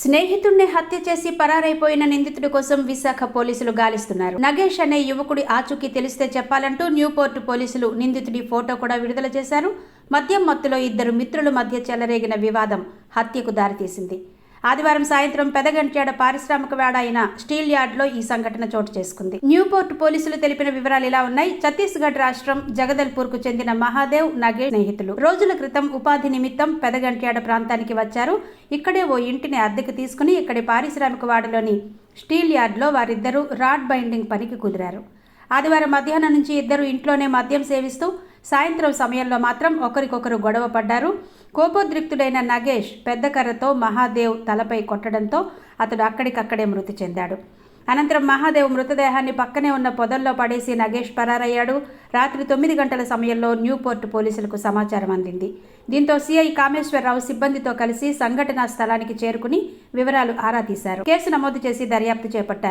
స్నేహితుడిని హత్య చేసి పరారైపోయిన నిందితుడి కోసం విశాఖ పోలీసులు గాలిస్తున్నారు. నగేష్ అనే యువకుడి ఆచూకీ తెలిస్తే చెప్పాలంటూ న్యూపోర్ట్ పోలీసులు నిందితుడి ఫోటో కూడా విడుదల చేశారు. మద్యం మత్తులో ఇద్దరు మిత్రుల మధ్య చెలరేగిన వివాదం హత్యకు దారితీసింది. ఆదివారం సాయంత్రం పెదగంట్యాడ పారిశ్రామికవేడ అయిన స్టీల్ యార్డ్లో ఈ సంఘటన చోటు చేసుకుంది. న్యూపోర్ట్ పోలీసులు తెలిపిన వివరాలు ఇలా ఉన్నాయి. ఛత్తీస్గఢ్ రాష్ట్రం జగదల్పూర్కు చెందిన మహాదేవ్, నగేష్ స్నేహితులు రోజుల క్రితం ఉపాధి నిమిత్తం పెదగంట్యాడ ప్రాంతానికి వచ్చారు. ఇక్కడే ఓ ఇంటిని అద్దెకు తీసుకుని ఇక్కడి పారిశ్రామికవాడలోని స్టీల్ యార్డ్లో వారిద్దరూ రాడ్ బైండింగ్ పనికి కుదిరారు. ఆదివారం మధ్యాహ్నం నుంచి ఇద్దరు ఇంట్లోనే మద్యం సేవిస్తూ సాయంత్రం సమయంలో మాత్రం ఒకరికొకరు గొడవ పడ్డారు. కోపోద్రిక్తుడైన నగేష్ పెద్ద కర్రతో మహాదేవ్ తలపై కొట్టడంతో అతడు అక్కడికక్కడే మృతి చెందాడు. అనంతరం మహాదేవ్ మృతదేహాన్ని పక్కనే ఉన్న పొదల్లో పడేసి నగేష్ పరారయ్యాడు. రాత్రి 9 గంటల సమయంలో న్యూపోర్ట్ పోలీసులకు సమాచారం అందింది. దీంతో సిఐ కామేశ్వరరావు సిబ్బందితో కలిసి సంఘటనా స్థలానికి చేరుకుని వివరాలు ఆరా తీశారు. కేసు నమోదు చేసి దర్యాప్తు చేపట్టారు.